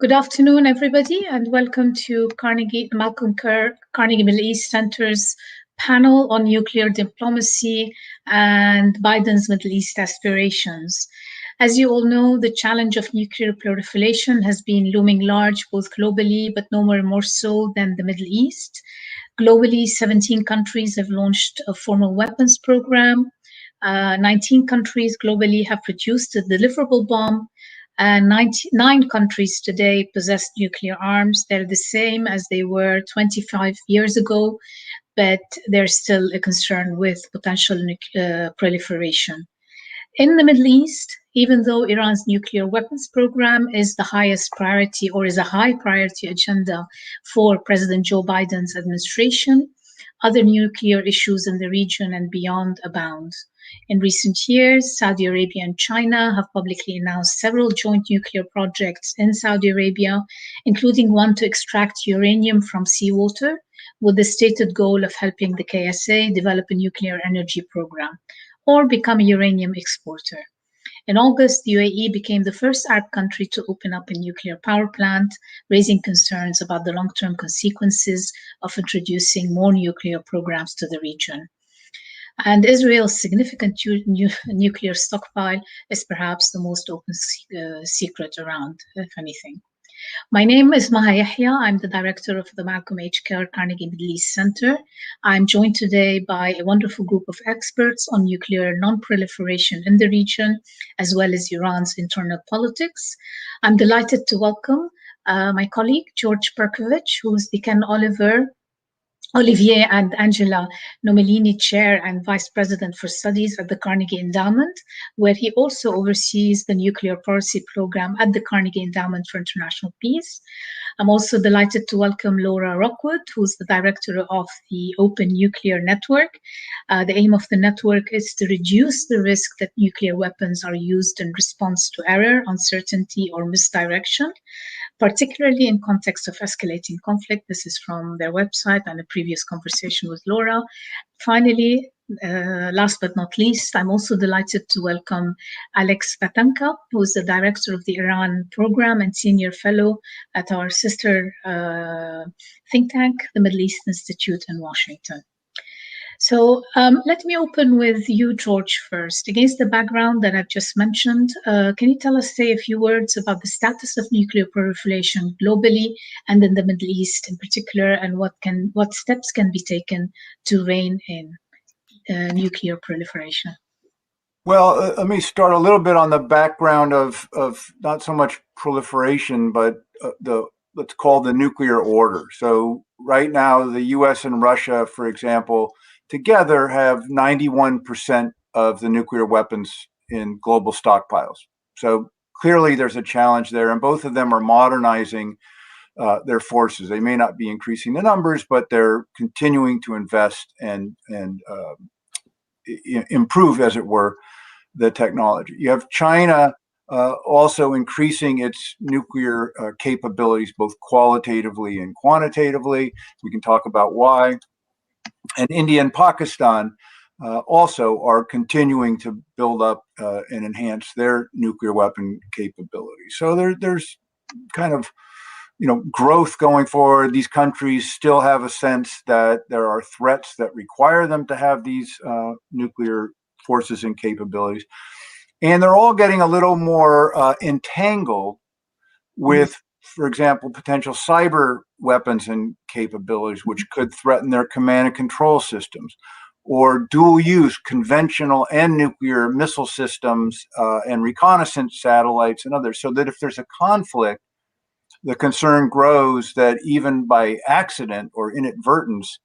Good afternoon, everybody, and welcome to Malcolm Kerr Carnegie Middle East Center's panel on nuclear diplomacy and Biden's Middle East aspirations. As you all know, the challenge of nuclear proliferation has been looming large both globally, but nowhere more so than the Middle East. Globally, 17 countries have launched a formal weapons program. 19 countries globally have produced a deliverable bomb, and 99 countries today possess nuclear arms. They're the same as they were 25 years ago, but there's still a concern with potential proliferation. In the Middle East, even though Iran's nuclear weapons program is the highest priority or is a high priority agenda for President Joe Biden's administration, other nuclear issues in the region and beyond abound. In recent years, Saudi Arabia and China have publicly announced several joint nuclear projects in Saudi Arabia, including one to extract uranium from seawater, with the stated goal of helping the KSA develop a nuclear energy program or become a uranium exporter. In August, the UAE became the first Arab country to open up a nuclear power plant, raising concerns about the long-term consequences of introducing more nuclear programs to the region. And Israel's significant nuclear stockpile is perhaps the most open secret around, if anything. My name is Maha Yahya. I'm the director of the Malcolm H. Kerr Carnegie Middle East Center. I'm joined today by a wonderful group of experts on nuclear non-proliferation in the region, as well as Iran's internal politics. I'm delighted to welcome my colleague, George Perkovich, who is the Ken Olivier and Angela Nomelini Chair and Vice President for Studies at the Carnegie Endowment, where he also oversees the nuclear policy program at the Carnegie Endowment for International Peace. I'm also delighted to welcome Laura Rockwood, who's the director of the Open Nuclear Network. The aim of the network is to reduce the risk that nuclear weapons are used in response to error, uncertainty, or misdirection, particularly in context of escalating conflict. This is from their website and a previous conversation with Laura. Finally, last but not least, I'm also delighted to welcome Alex Vatanka, who is the director of the Iran program and senior fellow at our sister think tank, the Middle East Institute in Washington. So let me open with you, George, first. Against the background that I've just mentioned, can you say a few words about the status of nuclear proliferation globally and in the Middle East in particular, and what steps can be taken to rein in nuclear proliferation? Well, let me start a little bit on the background of not so much proliferation, but let's call the nuclear order. So right now, the U.S. and Russia, for example, together have 91% of the nuclear weapons in global stockpiles. So clearly there's a challenge there, and both of them are modernizing their forces. They may not be increasing the numbers, but they're continuing to invest and improve, as it were, the technology. You have China also increasing its nuclear capabilities, both qualitatively and quantitatively. We can talk about why. And India and Pakistan also are continuing to build up and enhance their nuclear weapon capabilities. So there's kind of, growth going forward. These countries still have a sense that there are threats that require them to have these nuclear forces and capabilities. And they're all getting a little more entangled with, for example, potential cyber weapons and capabilities, which could threaten their command and control systems, or dual use conventional and nuclear missile systems and reconnaissance satellites and others. So that if there's a conflict, the concern grows that even by accident or inadvertence,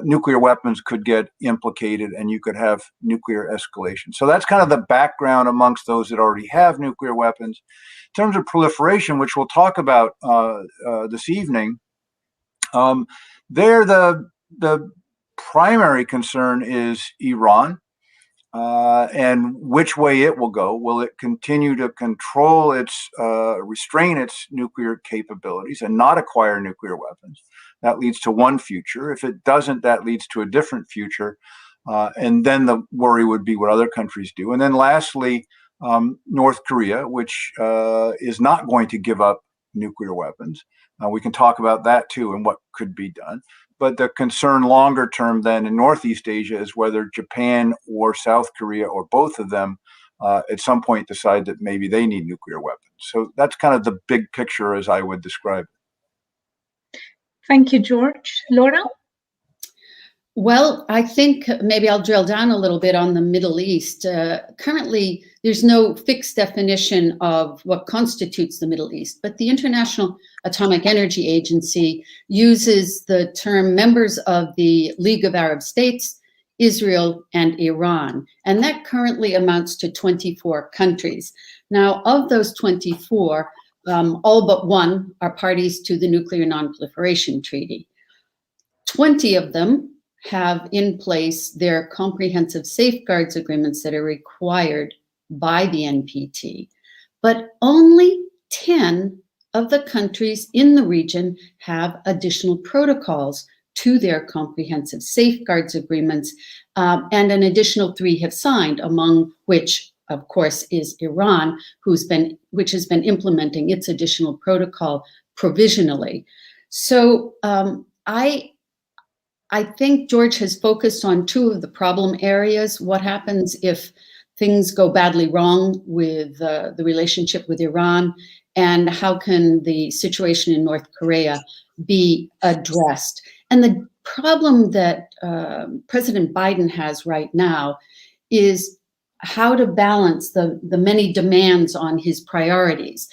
nuclear weapons could get implicated and you could have nuclear escalation. So that's kind of the background amongst those that already have nuclear weapons. In terms of proliferation, which we'll talk about this evening, there the primary concern is Iran and which way it will go. Will it continue to control restrain its nuclear capabilities and not acquire nuclear weapons? That leads to one future. If it doesn't, that leads to a different future. And then the worry would be what other countries do. And then lastly, North Korea, which is not going to give up nuclear weapons. We can talk about that too and what could be done. But the concern longer term then in Northeast Asia is whether Japan or South Korea or both of them at some point decide that maybe they need nuclear weapons. So that's kind of the big picture as I would describe it. Thank you, George. Laura? Well, I think maybe I'll drill down a little bit on the Middle East. Currently, there's no fixed definition of what constitutes the Middle East, but the International Atomic Energy Agency uses the term members of the League of Arab States, Israel, and Iran. And that currently amounts to 24 countries. Now, of those 24, all but one are parties to the Nuclear Nonproliferation Treaty. 20 of them have in place their comprehensive safeguards agreements that are required by the NPT. But only 10 of the countries in the region have additional protocols to their comprehensive safeguards agreements, and an additional 3 have signed, among which, of course, is Iran, which has been implementing its additional protocol provisionally. So I think George has focused on 2 of the problem areas. What happens if things go badly wrong with the relationship with Iran, and how can the situation in North Korea be addressed? And the problem that President Biden has right now is how to balance the many demands on his priorities.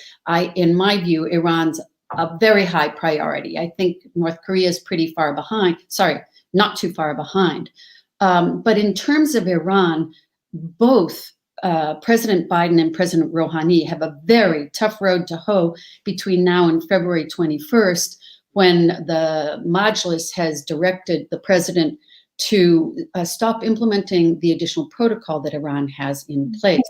In my view, Iran's a very high priority. I think North Korea is pretty far behind. Sorry, not too far behind. But in terms of Iran, both President Biden and President Rouhani have a very tough road to hoe between now and February 21st, when the Majlis has directed the president to stop implementing the additional protocol that Iran has in place.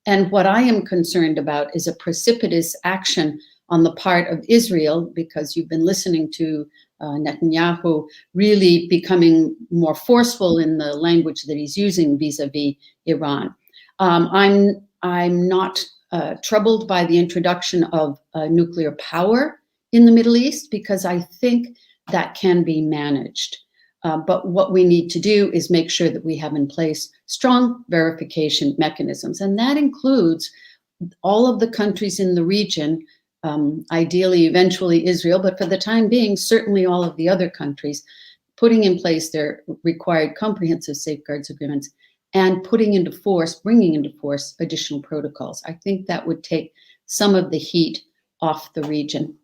And what I am concerned about is a precipitous action on the part of Israel, because you've been listening to Netanyahu really becoming more forceful in the language that he's using vis-a-vis Iran. I'm not troubled by the introduction of nuclear power in the Middle East, because I think that can be managed. But what we need to do is make sure that we have in place strong verification mechanisms. And that includes all of the countries in the region, ideally, eventually Israel, but for the time being, certainly all of the other countries, putting in place their required comprehensive safeguards agreements and bringing into force additional protocols. I think that would take some of the heat off the region.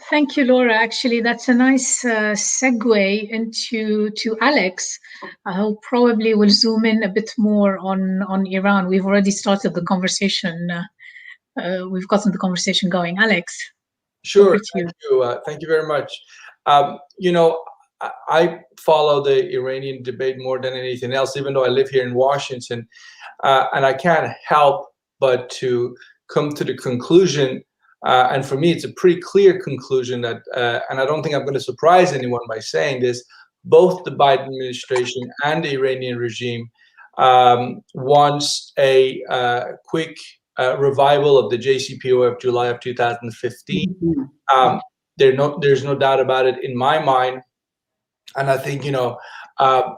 Thank you, Laura. Actually, that's a nice segue into Alex, who probably will zoom in a bit more on Iran. We've already started the conversation. We've gotten the conversation going. Alex. Sure. Thank you. Thank you very much. I follow the Iranian debate more than anything else, even though I live here in Washington, and I can't help but to come to the conclusion. And for me, it's a pretty clear conclusion that, and I don't think I'm going to surprise anyone by saying this, both the Biden administration and the Iranian regime wants a quick revival of the JCPOA of July of 2015. There's no doubt about it in my mind. And I think,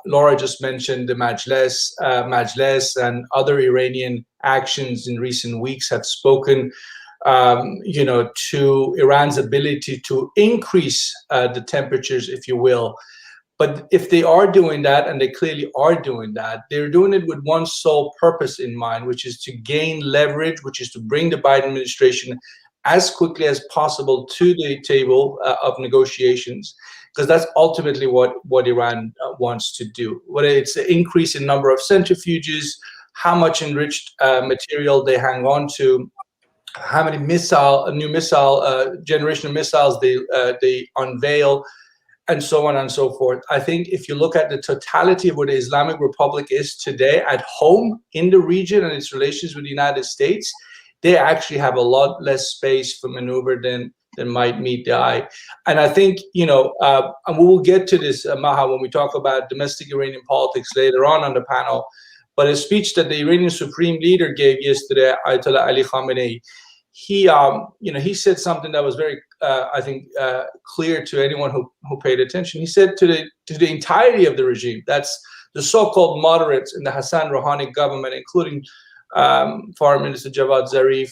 Laura just mentioned the Majlis and other Iranian actions in recent weeks have spoken to Iran's ability to increase the temperatures, if you will. But if they are doing that, and they clearly are doing that, they're doing it with one sole purpose in mind, which is to gain leverage, which is to bring the Biden administration as quickly as possible to the table of negotiations, because that's ultimately what Iran wants to do. Whether it's an increase in number of centrifuges, how much enriched material they hang on to, how many new missile generation of missiles they unveil, and so on and so forth. I think if you look at the totality of what the Islamic Republic is today at home in the region and its relations with the United States, they actually have a lot less space for maneuver than might meet the eye. And I think, and we will get to this, Maha, when we talk about domestic Iranian politics later on the panel, but a speech that the Iranian Supreme Leader gave yesterday, Ayatollah Ali Khamenei, he said something that was very, I think, clear to anyone who paid attention. He said to the entirety of the regime, that's the so-called moderates in the Hassan Rouhani government, including Foreign Minister Javad Zarif,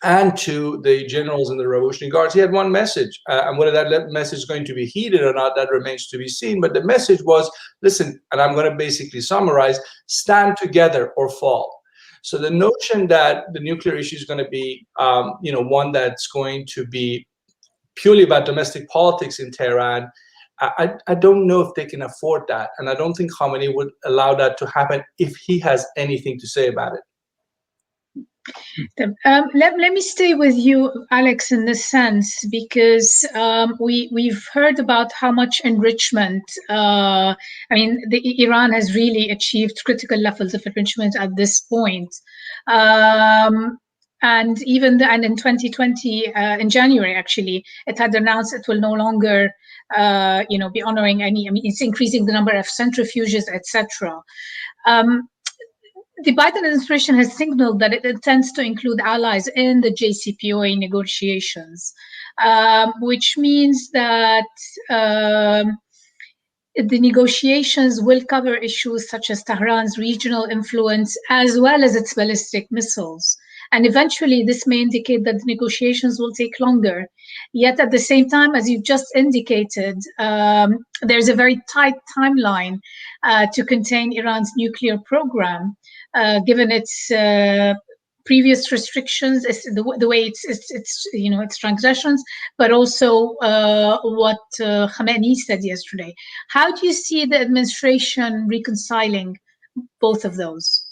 and to the generals in the Revolutionary Guards, he had one message. And whether that message is going to be heeded or not, that remains to be seen. But the message was, listen, and I'm going to basically summarize, stand together or fall. So the notion that the nuclear issue is going to be, one that's going to be purely about domestic politics in Tehran, I don't know if they can afford that. And I don't think Khamenei would allow that to happen if he has anything to say about it. Let me stay with you, Alex, in this sense, because we've heard about how much enrichment. Iran has really achieved critical levels of enrichment at this point, and in 2020, in January, actually, it had announced it will no longer, be honoring any. It's increasing the number of centrifuges, etc. The Biden administration has signaled that it intends to include allies in the JCPOA negotiations, which means that the negotiations will cover issues such as Tehran's regional influence as well as its ballistic missiles. And eventually, this may indicate that the negotiations will take longer. Yet at the same time, as you just indicated, there's a very tight timeline to contain Iran's nuclear program. Given its previous restrictions, the way its transgressions, but also what Khamenei said yesterday. How do you see the administration reconciling both of those?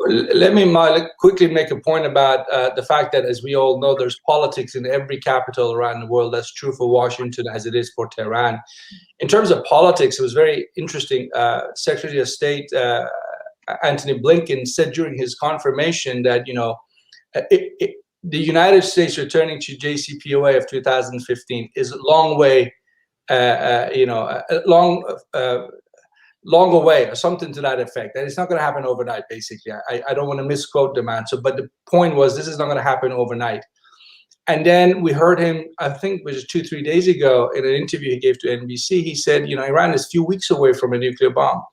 Let me quickly make a point about the fact that, as we all know, there's politics in every capital around the world. That's true for Washington as it is for Tehran. In terms of politics, it was very interesting. Secretary of State Antony Blinken said during his confirmation that the United States returning to JCPOA of 2015 is a long way, long away, or something to that effect. And it's not going to happen overnight. Basically, I don't want to misquote the man. But the point was, this is not going to happen overnight. And then we heard him, I think it was 2-3 days ago, in an interview he gave to NBC. He said, Iran is a few weeks away from a nuclear bomb.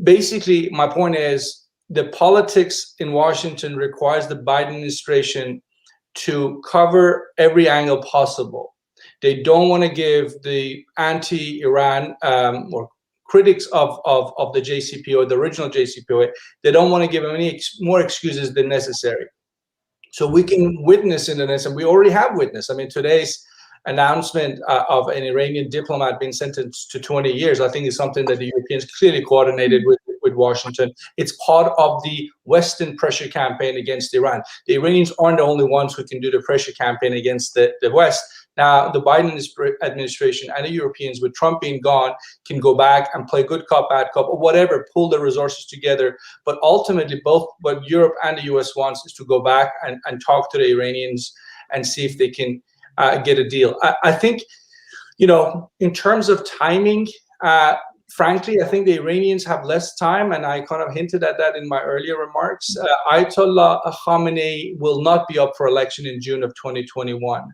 Basically, my point is the politics in Washington requires the Biden administration to cover every angle possible. They don't want to give the anti-Iran or critics of the JCPOA, the original JCPOA, they don't want to give them any more excuses than necessary. So we can witness in this, and we already have witnessed. Today's announcement of an Iranian diplomat being sentenced to 20 years, I think is something that the Europeans clearly coordinated with Washington. It's part of the Western pressure campaign against Iran. The Iranians aren't the only ones who can do the pressure campaign against the West. Now, the Biden administration and the Europeans, with Trump being gone, can go back and play good cop, bad cop, or whatever, pull the resources together. But ultimately, both what Europe and the US wants is to go back and talk to the Iranians and see if they can get a deal. I think, in terms of timing, frankly, I think the Iranians have less time, and I kind of hinted at that in my earlier remarks. Ayatollah Khamenei will not be up for election in June of 2021.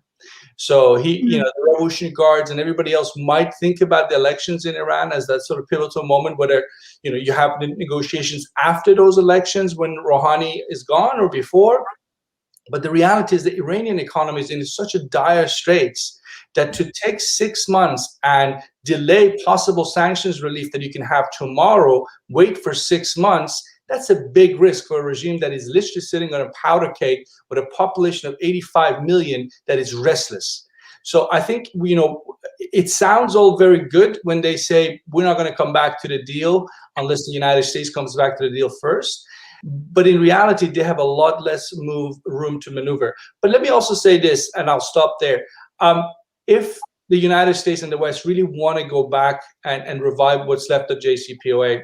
So the Revolutionary Guards and everybody else might think about the elections in Iran as that sort of pivotal moment, whether you have the negotiations after those elections when Rouhani is gone or before. But the reality is the Iranian economy is in such a dire straits that to take 6 months and delay possible sanctions relief that you can have tomorrow, wait for 6 months, that's a big risk for a regime that is literally sitting on a powder keg with a population of 85 million that is restless. So I think, it sounds all very good when they say we're not going to come back to the deal unless the United States comes back to the deal first. But in reality, they have a lot less room to maneuver. But let me also say this, and I'll stop there. If the United States and the West really want to go back and revive what's left of JCPOA,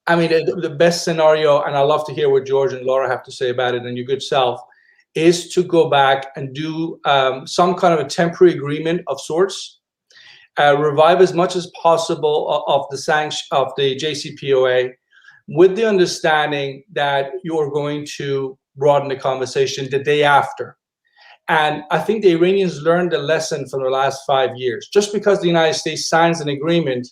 the best scenario, and I'd love to hear what George and Laura have to say about it and your good self, is to go back and do some kind of a temporary agreement of sorts, revive as much as possible of the JCPOA, with the understanding that you are going to broaden the conversation the day after. And I think the Iranians learned a lesson from the last 5 years. Just because the United States signs an agreement,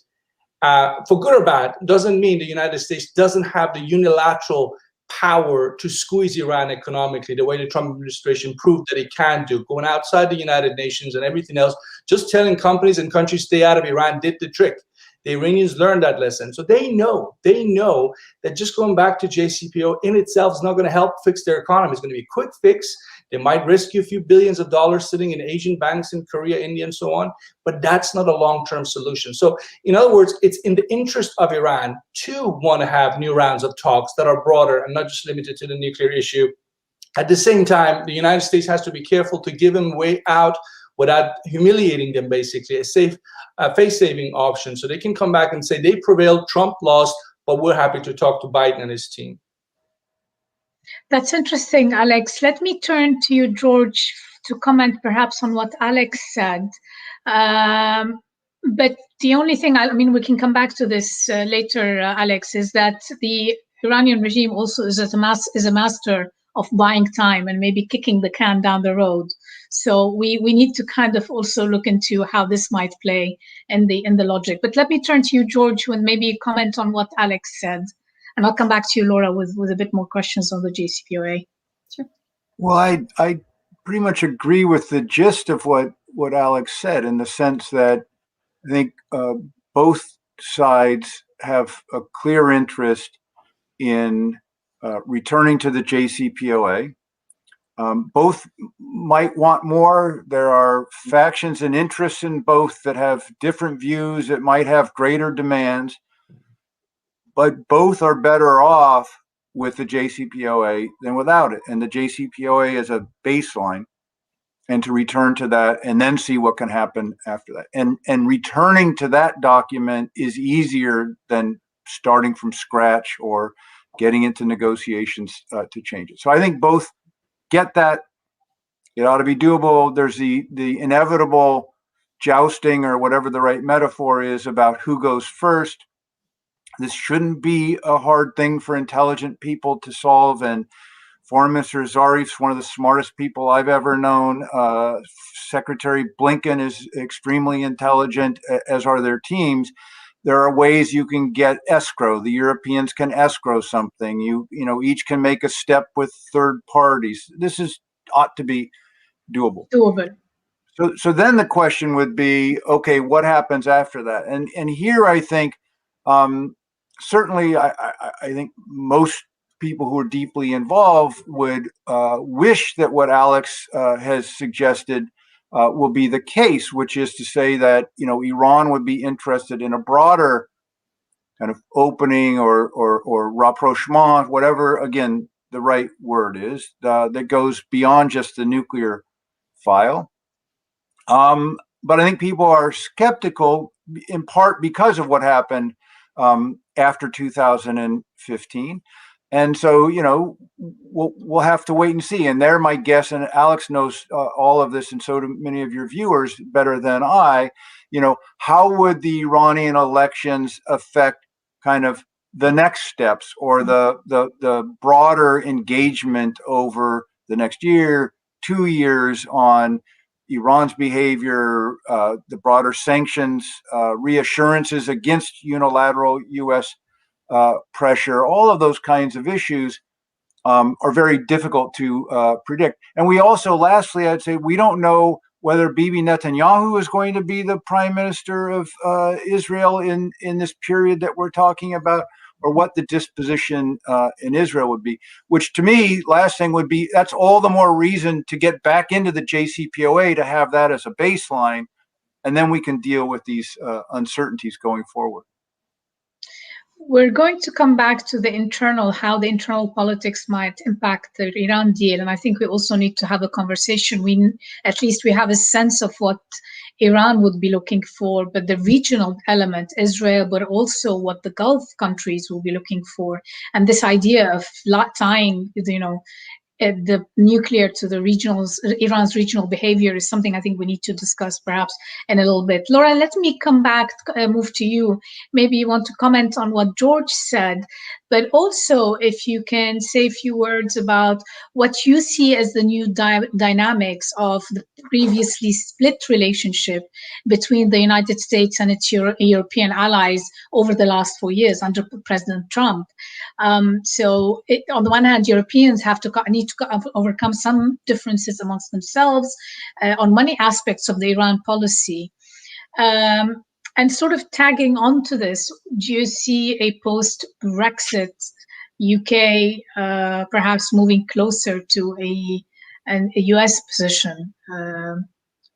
for good or bad, doesn't mean the United States doesn't have the unilateral power to squeeze Iran economically, the way the Trump administration proved that it can do, going outside the United Nations and everything else. Just telling companies and countries stay out of Iran did the trick. The Iranians learned that lesson. So they know that just going back to JCPOA in itself is not going to help fix their economy. It's going to be a quick fix. They might risk you a few billions of dollars sitting in Asian banks in Korea, India, and so on, but that's not a long-term solution. So in other words, it's in the interest of Iran to want to have new rounds of talks that are broader and not just limited to the nuclear issue. At the same time, the United States has to be careful to give them a way out without humiliating them, basically, a safe face-saving option, so they can come back and say they prevailed, Trump lost, but we're happy to talk to Biden and his team. That's interesting, Alex. Let me turn to you, George, to comment perhaps on what Alex said. But the only thing, I mean, we can come back to this later, Alex, is that the Iranian regime also is a master of buying time and maybe kicking the can down the road. So we need to kind of also look into how this might play in the logic. But let me turn to you, George, and maybe comment on what Alex said. And I'll come back to you, Laura, with a bit more questions on the JCPOA. Sure. Well, I pretty much agree with the gist of what Alex said, in the sense that I think both sides have a clear interest in returning to the JCPOA. Both might want more. There are factions and interests in both that have different views, that might have greater demands, but both are better off with the JCPOA than without it. And the JCPOA is a baseline, and to return to that and then see what can happen after that. And returning to that document is easier than starting from scratch or getting into negotiations to change it. So I think both get that. It ought to be doable. There's the inevitable jousting, or whatever the right metaphor is, about who goes first. This shouldn't be a hard thing for intelligent people to solve. And Foreign Minister Zarif's one of the smartest people I've ever known. Secretary Blinken is extremely intelligent, as are their teams. There are ways you can get escrow. The Europeans can escrow something. You know, each can make a step with third parties. This ought to be doable. So then the question would be, okay, what happens after that? And here I think, certainly, I think most people who are deeply involved would wish that what Alex has suggested will be the case, which is to say that, you know, Iran would be interested in a broader kind of opening or rapprochement, whatever, again, the right word is, that goes beyond just the nuclear file. But I think people are skeptical, in part because of what happened after 2015. And so, you know, we'll have to wait and see. And they're my guess, and Alex knows all of this, and so do many of your viewers better than I. You know, how would the Iranian elections affect kind of the next steps, or the broader engagement over the next year, 2 years, on Iran's behavior, the broader sanctions, reassurances against unilateral U.S. Pressure? All of those kinds of issues are very difficult to predict. And we also, lastly, I'd say, we don't know whether Bibi Netanyahu is going to be the prime minister of Israel in this period that we're talking about, or what the disposition in Israel would be, which to me, last thing would be, that's all the more reason to get back into the JCPOA, to have that as a baseline, and then we can deal with these uncertainties going forward. We're going to come back to how the internal politics might impact the Iran deal. And I think we also need to have a conversation. At least we have a sense of what Iran would be looking for, but the regional element, Israel, but also what the Gulf countries will be looking for. And this idea of tying, you know, the nuclear to the Iran's regional behavior is something I think we need to discuss perhaps in a little bit. Laura, let me come back, move to you. Maybe you want to comment on what George said, but also if you can say a few words about what you see as the new dynamics of the previously split relationship between the United States and its European allies over the last 4 years under President Trump. So on the one hand, Europeans need to overcome some differences amongst themselves on many aspects of the Iran policy. And sort of tagging onto this, do you see a post-Brexit UK perhaps moving closer to a US position,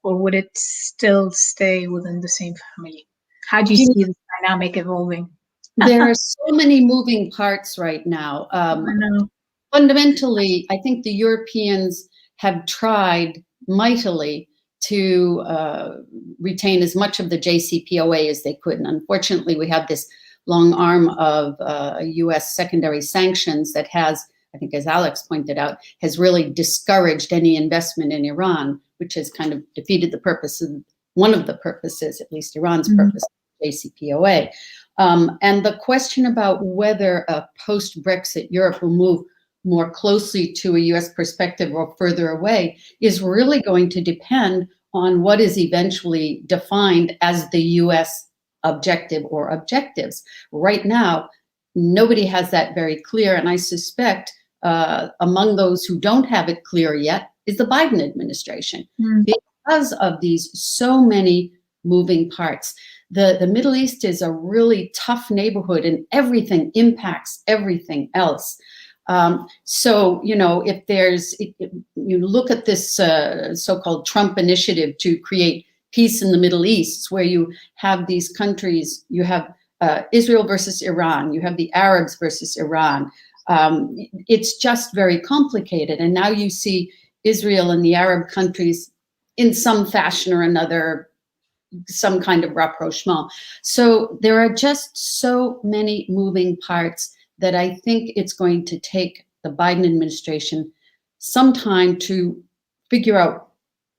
or would it still stay within the same family? How do you see this dynamic evolving? There are so many moving parts right now. Fundamentally, I think the Europeans have tried mightily to retain as much of the JCPOA as they could. And unfortunately, we have this long arm of US secondary sanctions that has, I think as Alex pointed out, has really discouraged any investment in Iran, which has kind of defeated the purpose of one of the purposes, at least Iran's purpose, of JCPOA. And the question about whether a post-Brexit Europe will move more closely to a US perspective or further away is really going to depend on what is eventually defined as the US objective or objectives. Right now, nobody has that very clear, and I suspect among those who don't have it clear yet is the Biden administration, because of these so many moving parts. The Middle East is a really tough neighborhood, and everything impacts everything else. So, you know, if you look at this so-called Trump initiative to create peace in the Middle East, where you have these countries, you have Israel versus Iran, you have the Arabs versus Iran. It's just very complicated. And now you see Israel and the Arab countries in some fashion or another, some kind of rapprochement. So there are just so many moving parts that I think it's going to take the Biden administration some time to figure out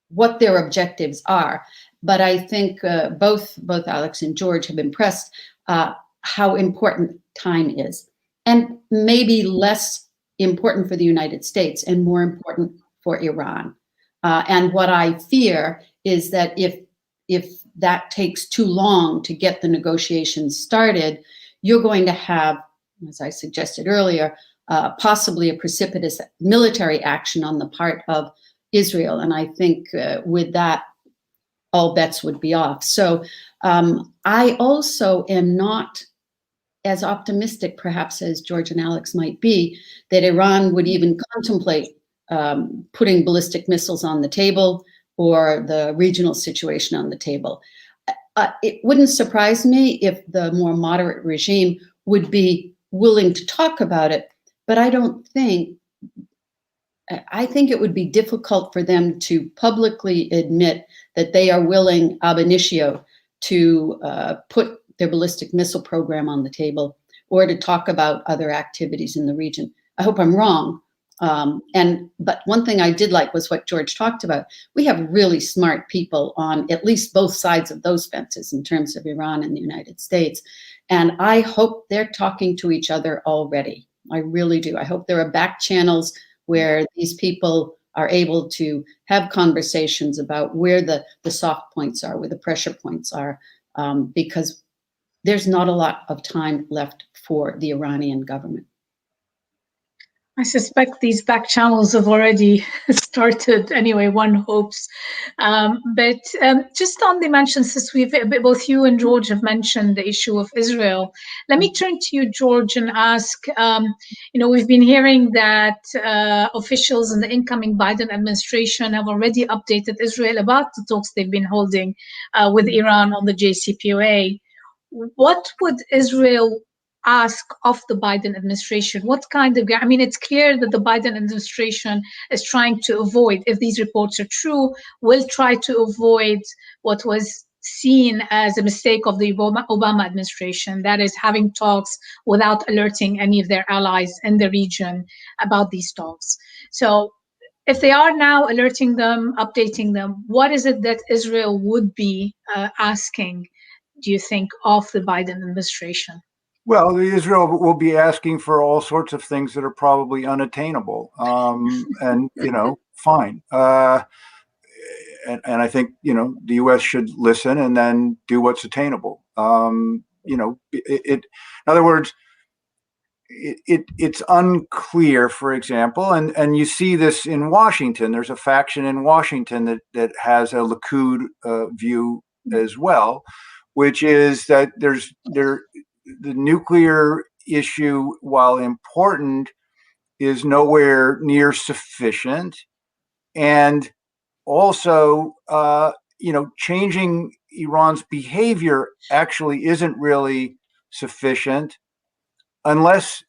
what their objectives are. But I think both Alex and George have impressed how important time is, and maybe less important for the United States and more important for Iran. And what I fear is that if that takes too long to get the negotiations started, you're going to have, as I suggested earlier, possibly a precipitous military action on the part of Israel. And I think with that, all bets would be off. So I also am not as optimistic, perhaps, as George and Alex might be, that Iran would even contemplate putting ballistic missiles on the table or the regional situation on the table. It wouldn't surprise me if the more moderate regime would be willing to talk about it, but I think it would be difficult for them to publicly admit that they are willing ab initio to put their ballistic missile program on the table or to talk about other activities in the region. I hope I'm wrong. But one thing I did like was what George talked about. We have really smart people on at least both sides of those fences in terms of Iran and the United States. And I hope they're talking to each other already. I really do. I hope there are back channels where these people are able to have conversations about where the soft points are, where the pressure points are, because there's not a lot of time left for the Iranian government. I suspect these back channels have already started anyway, one hopes. But just on the mentions, since both you and George have mentioned the issue of Israel, let me turn to you, George, and ask, we've been hearing that officials in the incoming Biden administration have already updated Israel about the talks they've been holding with Iran on the JCPOA. What would Israel ask of the Biden administration? What kind of, it's clear that the Biden administration is trying to avoid, if these reports are true, will try to avoid what was seen as a mistake of the Obama administration, that is having talks without alerting any of their allies in the region about these talks. So if they are now alerting them, updating them, what is it that Israel would be asking, do you think, of the Biden administration? Well, Israel will be asking for all sorts of things that are probably unattainable, and fine. And I think the U.S. should listen and then do what's attainable. In other words, it's unclear, for example, and you see this in Washington. There's a faction in Washington that has a Likud view as well, which is that the nuclear issue, while important, is nowhere near sufficient, and also, changing Iran's behavior actually isn't really sufficient unless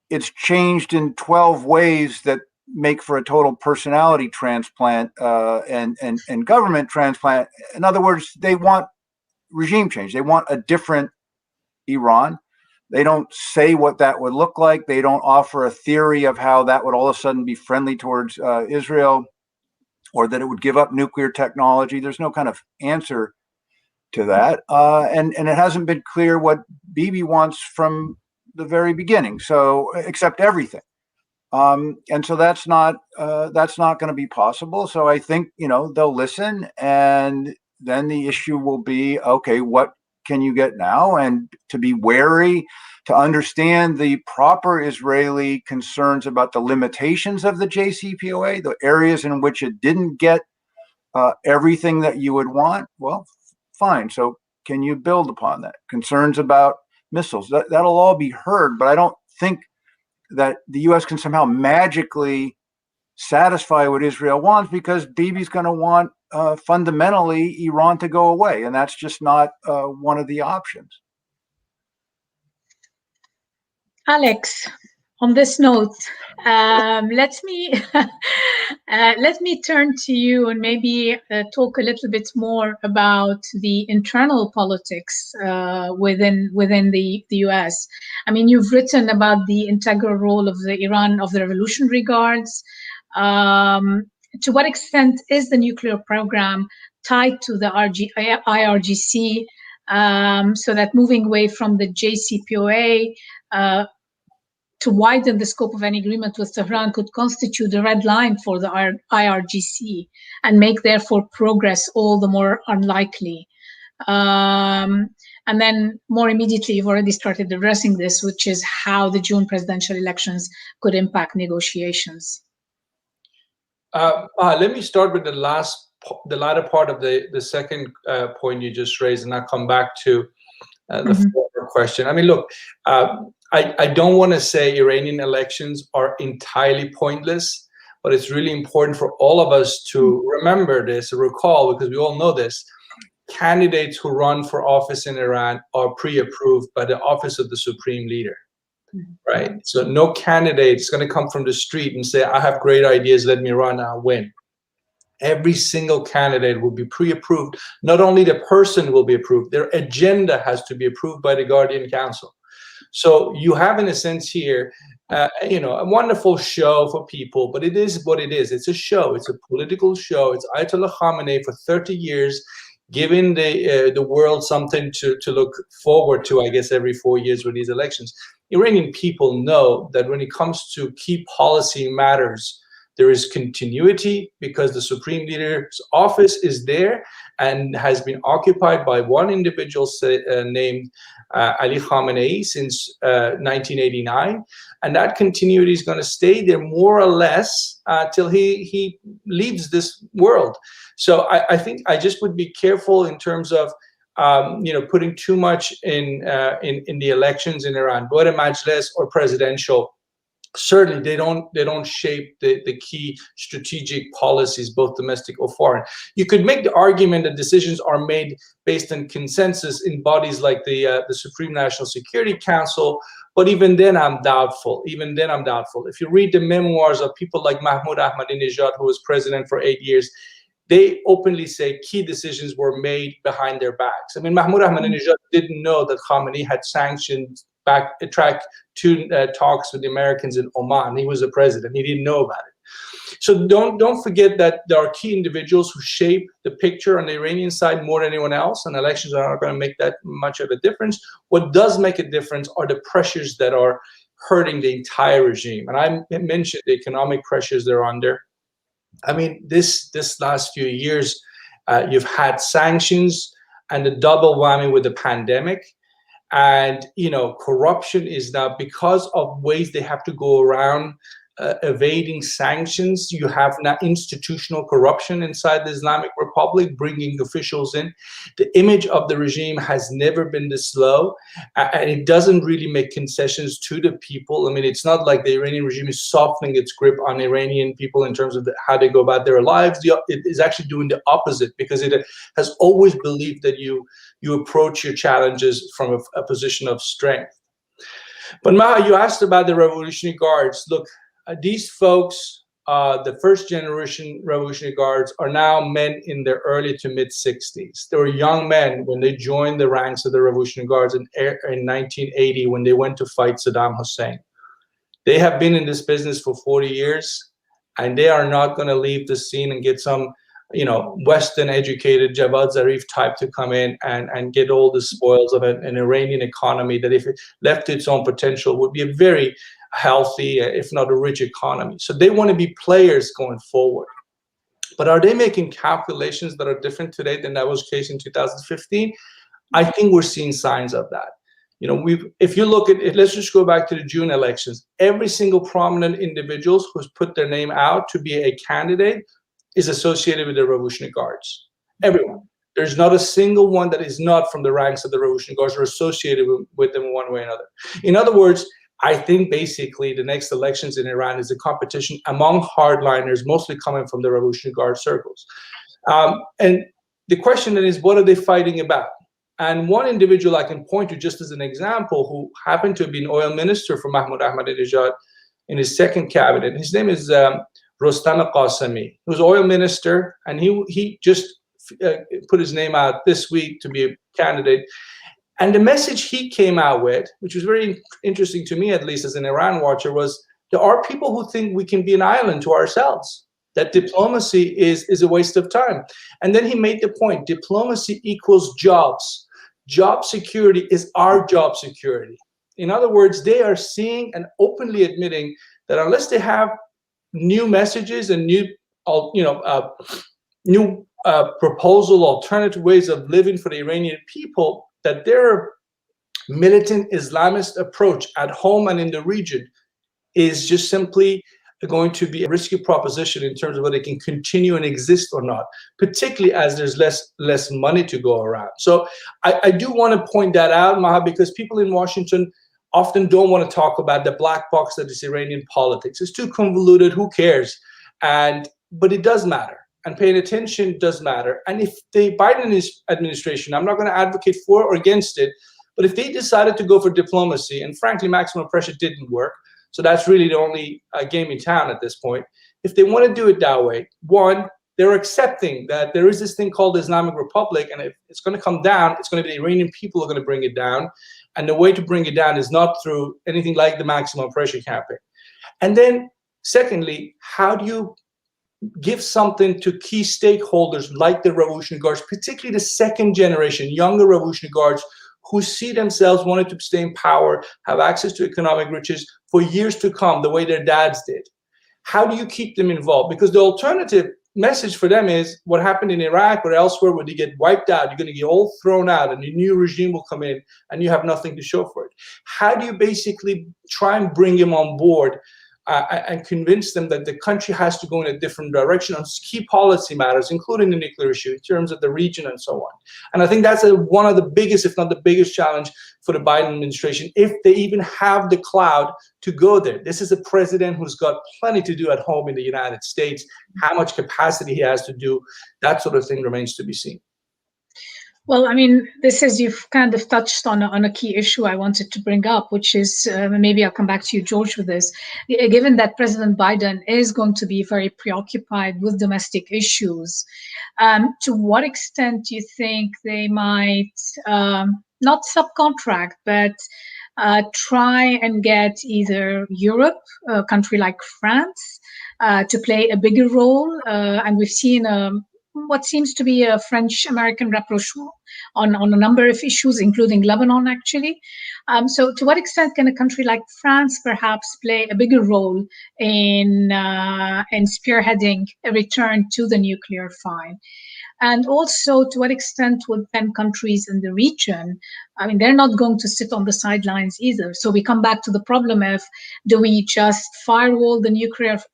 it's changed in 12 ways that make for a total personality transplant and government transplant. In other words, they want regime change. They want a different Iran. They don't say what that would look like. They don't offer a theory of how that would all of a sudden be friendly towards Israel, or that it would give up nuclear technology. There's no kind of answer to that. And it hasn't been clear what Bibi wants from the very beginning, so accept everything. And so that's not going to be possible. So I think, they'll listen, and then the issue will be, okay, what can you get now? And to be wary, to understand the proper Israeli concerns about the limitations of the JCPOA, the areas in which it didn't get everything that you would want. Well, fine. So can you build upon that? Concerns about missiles, that'll all be heard, but I don't think that the U.S. can somehow magically satisfy what Israel wants, because Bibi's going to want fundamentally Iran to go away, and that's just not one of the options. Alex, on this note, let me turn to you and maybe talk a little bit more about the internal politics within the U.S. I mean, you've written about the integral role of the Iran of the Revolutionary Guards. To what extent is the nuclear program tied to the IRGC, so that moving away from the JCPOA to widen the scope of any agreement with Tehran could constitute a red line for the IRGC and make, therefore, progress all the more unlikely. And then more immediately, you've already started addressing this, which is how the June presidential elections could impact negotiations. Let me start with the latter part of the second point you just raised, and I'll come back to the former question. I mean, look, I don't want to say Iranian elections are entirely pointless, but it's really important for all of us to remember this, recall, because we all know this. Candidates who run for office in Iran are pre-approved by the office of the Supreme Leader, right? So no candidate is going to come from the street and say, I have great ideas, let me run, I'll win. Every single candidate will be pre-approved. Not only the person will be approved, their agenda has to be approved by the Guardian Council. So you have, in a sense here, a wonderful show for people, but it is what it is. It's a show. It's a political show. It's Ayatollah Khamenei for 30 years, giving the world something to look forward to, I guess, every 4 years with these elections. Iranian people know that when it comes to key policy matters, there is continuity, because the Supreme Leader's office is there and has been occupied by one individual named Ali Khamenei since 1989. And that continuity is going to stay there more or less till he leaves this world. So I think I just would be careful in terms of putting too much in the elections in Iran, whether majlis or presidential. Certainly, they don't shape the key strategic policies, both domestic or foreign. You could make the argument that decisions are made based on consensus in bodies like the Supreme National Security Council, but even then I'm doubtful. If you read the memoirs of people like Mahmoud Ahmadinejad, who was president for 8 years, they openly say key decisions were made behind their backs. I mean, Mahmoud Ahmadinejad didn't know that Khamenei had sanctioned track two talks with the Americans in Oman. He was the president. He didn't know about it. So don't forget that there are key individuals who shape the picture on the Iranian side more than anyone else, and elections are not going to make that much of a difference. What does make a difference are the pressures that are hurting the entire regime. And I mentioned the economic pressures they're under. I mean, this last few years, you've had sanctions and the double whammy with the pandemic. And, you know, corruption is now, because of ways they have to go around evading sanctions. You have now institutional corruption inside the Islamic Republic, bringing officials in. The image of the regime has never been this low, and it doesn't really make concessions to the people. I mean, it's not like the Iranian regime is softening its grip on Iranian people in terms of how they go about their lives. It is actually doing the opposite, because it has always believed that you approach your challenges from a position of strength. But Maha, you asked about the Revolutionary Guards. Look, these folks, the first generation Revolutionary Guards, are now men in their early to mid 60s. They were young men when they joined the ranks of the Revolutionary Guards in 1980, when they went to fight Saddam Hussein. They have been in this business for 40 years, and they are not going to leave the scene and get some, you know, Western educated Javad Zarif type to come in and get all the spoils of an Iranian economy that, if it left to its own potential, would be a very healthy, if not a rich economy. So they want to be players going forward. But are they making calculations that are different today than that was the case in 2015? I think we're seeing signs of that. You know, if you look at it, let's just go back to the June elections. Every single prominent individual who's put their name out to be a candidate is associated with the Revolutionary Guards. Everyone. There's not a single one that is not from the ranks of the Revolutionary Guards or associated with them one way or another. In other words, I think basically the next elections in Iran is a competition among hardliners, mostly coming from the Revolutionary Guard circles. And the question then is, what are they fighting about? And one individual I can point to just as an example, who happened to be an oil minister for Mahmoud Ahmadinejad in his second cabinet, his name is Rostam Qasemi. He was oil minister, and he just put his name out this week to be a candidate. And the message he came out with, which was very interesting to me, at least as an Iran watcher, was there are people who think we can be an island to ourselves, that diplomacy is a waste of time. And then he made the point, diplomacy equals jobs. Job security is our job security. In other words, they are seeing and openly admitting that unless they have new messages and new proposal, alternative ways of living for the Iranian people, that their militant Islamist approach at home and in the region is just simply going to be a risky proposition in terms of whether they can continue and exist or not, particularly as there's less money to go around. So I do want to point that out, Maha, because people in Washington often don't want to talk about the black box that is Iranian politics. It's too convoluted, who cares? But it does matter. And paying attention does matter. And if the Biden administration, I'm not going to advocate for or against it, but if they decided to go for diplomacy, and frankly, maximum pressure didn't work, so that's really the only game in town at this point. If they want to do it that way, one, they're accepting that there is this thing called the Islamic Republic, and if it's going to come down, it's going to be the Iranian people who are going to bring it down. And the way to bring it down is not through anything like the maximum pressure campaign. And then, secondly, how do you give something to key stakeholders like the Revolutionary Guards, particularly the second generation, younger Revolutionary Guards, who see themselves wanting to stay in power, have access to economic riches for years to come, the way their dads did? How do you keep them involved? Because the alternative message for them is what happened in Iraq or elsewhere, where they get wiped out, you're going to get all thrown out, and a new regime will come in, and you have nothing to show for it. How do you basically try and bring them on board and convince them that the country has to go in a different direction on key policy matters, including the nuclear issue, in terms of the region and so on? And I think that's one of the biggest, if not the biggest, challenge for the Biden administration, if they even have the clout to go there. This is a president who's got plenty to do at home in the United States. How much capacity he has to do that sort of thing remains to be seen. Well, I mean, this is, you've kind of touched on a key issue I wanted to bring up, which is maybe I'll come back to you, George, with this. Given that President Biden is going to be very preoccupied with domestic issues, to what extent do you think they might not subcontract, but try and get either Europe, a country like France, to play a bigger role? And we've seen what seems to be a French-American rapprochement on a number of issues, including Lebanon, actually. So to what extent can a country like France perhaps play a bigger role in spearheading a return to the nuclear file? And also, to what extent would then countries in the region, I mean, they're not going to sit on the sidelines either. So we come back to the problem of, do we just firewall the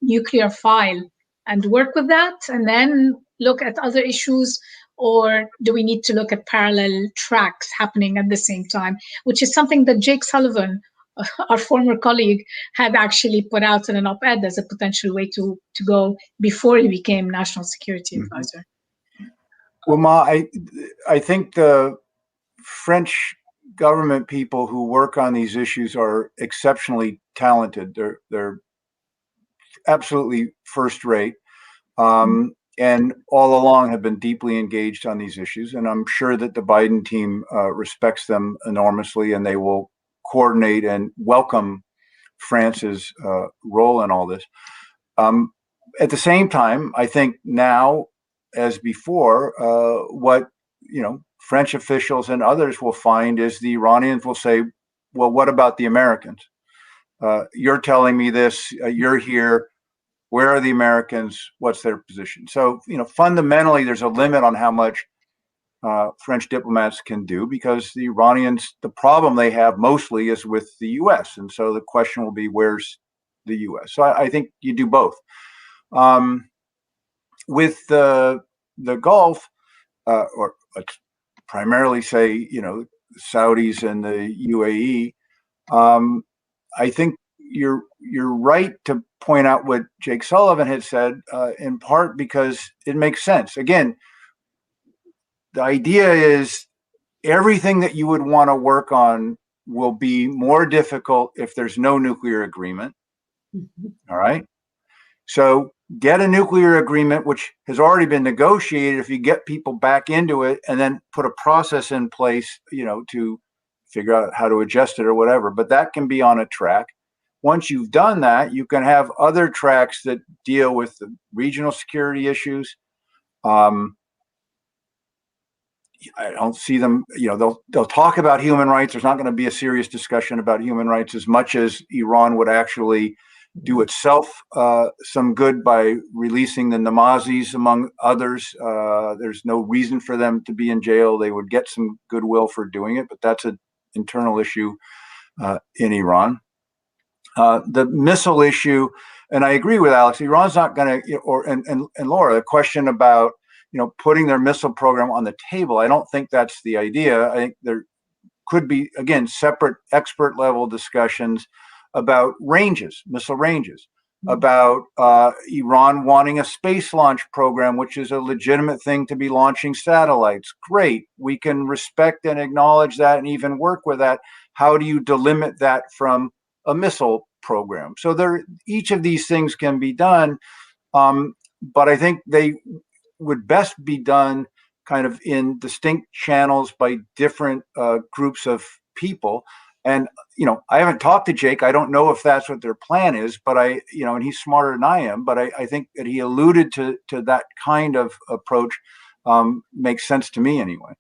nuclear file and work with that and then look at other issues, or do we need to look at parallel tracks happening at the same time, which is something that Jake Sullivan, our former colleague, had actually put out in an op-ed as a potential way to go before he became National Security Advisor. Well, Ma, I think the French government people who work on these issues are exceptionally talented. They're absolutely first rate. And all along have been deeply engaged on these issues. And I'm sure that the Biden team respects them enormously, and they will coordinate and welcome France's role in all this. At the same time, I think now, as before, what French officials and others will find is the Iranians will say, well, what about the Americans? You're telling me this, you're here. Where are the Americans? What's their position? So, fundamentally, there's a limit on how much French diplomats can do, because the Iranians, the problem they have mostly is with the U.S. And so the question will be, where's the U.S.? So I think you do both. With the Gulf, or let's primarily say, Saudis and the UAE, I think you're right to point out what Jake Sullivan had said, in part because it makes sense. Again, the idea is everything that you would want to work on will be more difficult if there's no nuclear agreement. All right. So get a nuclear agreement, which has already been negotiated. If you get people back into it, and then put a process in place, to figure out how to adjust it or whatever, but that can be on a track. Once you've done that, you can have other tracks that deal with the regional security issues. I don't see them, they'll talk about human rights. There's not going to be a serious discussion about human rights as much as Iran would actually do itself some good by releasing the Namazis, among others. There's no reason for them to be in jail. They would get some goodwill for doing it, but that's an internal issue in Iran. The missile issue, and I agree with Alex, Iran's not going to, and Laura, the question about, putting their missile program on the table, I don't think that's the idea. I think there could be, again, separate expert level discussions about ranges, missile ranges, about Iran wanting a space launch program, which is a legitimate thing to be launching satellites. Great. We can respect and acknowledge that and even work with that. How do you delimit that from a missile program? So each of these things can be done, but I think they would best be done kind of in distinct channels by different groups of people. And, I haven't talked to Jake. I don't know if that's what their plan is, but and he's smarter than I am, but I think that he alluded to that kind of approach makes sense to me anyway.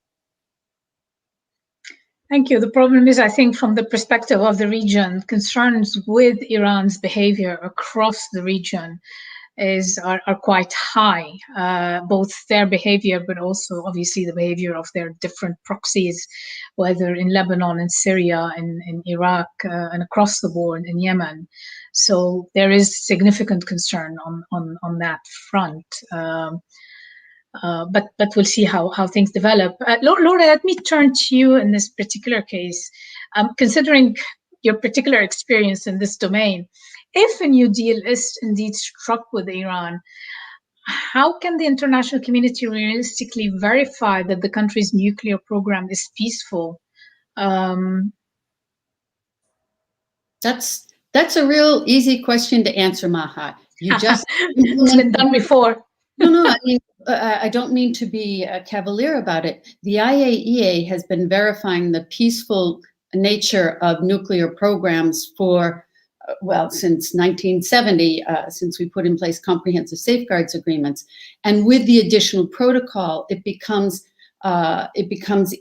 Thank you. The problem is, I think, from the perspective of the region, concerns with Iran's behavior across the region are quite high, both their behavior, but also obviously the behavior of their different proxies, whether in Lebanon and Syria and in Iraq and across the board in Yemen. So there is significant concern on that front. But we'll see how things develop. Laura, let me turn to you in this particular case. Considering your particular experience in this domain, if a new deal is indeed struck with Iran, how can the international community realistically verify that the country's nuclear program is peaceful? That's a real easy question to answer, Maha. You just It's been done before. No, I mean, I don't mean to be cavalier about it. The IAEA has been verifying the peaceful nature of nuclear programs for, well, since 1970, since we put in place comprehensive safeguards agreements. And with the additional protocol, it becomes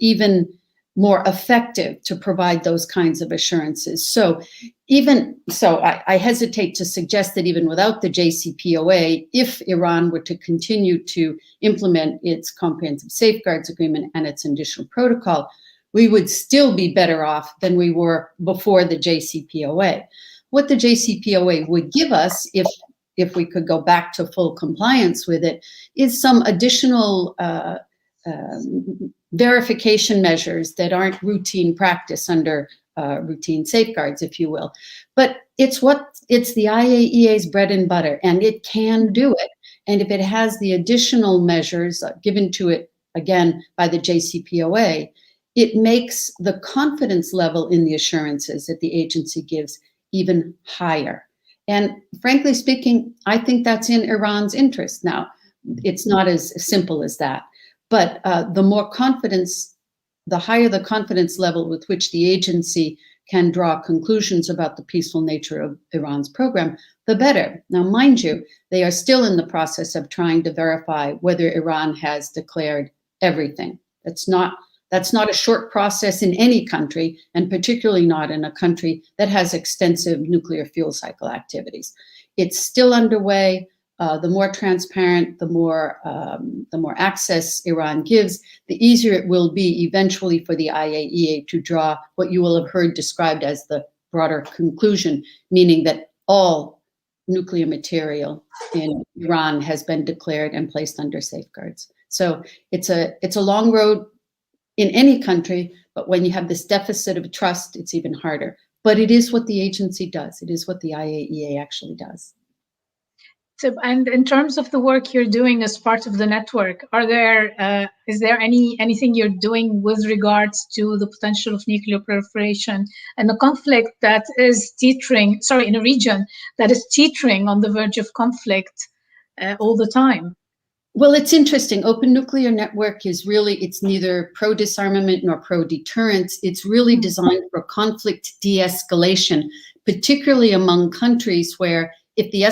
even more effective to provide those kinds of assurances. So I hesitate to suggest that even without the JCPOA, if Iran were to continue to implement its comprehensive safeguards agreement and its additional protocol, we would still be better off than we were before the JCPOA. What the JCPOA would give us, if we could go back to full compliance with it, is some additional verification measures that aren't routine practice under routine safeguards, if you will. But it's the IAEA's bread and butter, and it can do it. And if it has the additional measures given to it, again, by the JCPOA, it makes the confidence level in the assurances that the agency gives even higher. And frankly speaking, I think that's in Iran's interest. Now, it's not as simple as that. But the higher the confidence level with which the agency can draw conclusions about the peaceful nature of Iran's program, the better. Now, mind you, they are still in the process of trying to verify whether Iran has declared everything. That's not a short process in any country, and particularly not in a country that has extensive nuclear fuel cycle activities. It's still underway. The more transparent, the more access Iran gives, the easier it will be eventually for the IAEA to draw what you will have heard described as the broader conclusion, meaning that all nuclear material in Iran has been declared and placed under safeguards. So it's a long road in any country, but when you have this deficit of trust, it's even harder. But it is what the agency does. It is what the IAEA actually does. So, and in terms of the work you're doing as part of the network, is there anything you're doing with regards to the potential of nuclear proliferation and a conflict that is in a region that is teetering on the verge of conflict all the time? Well, it's interesting. Open Nuclear Network it's neither pro-disarmament nor pro-deterrence. It's really designed for conflict de-escalation, particularly among countries where if the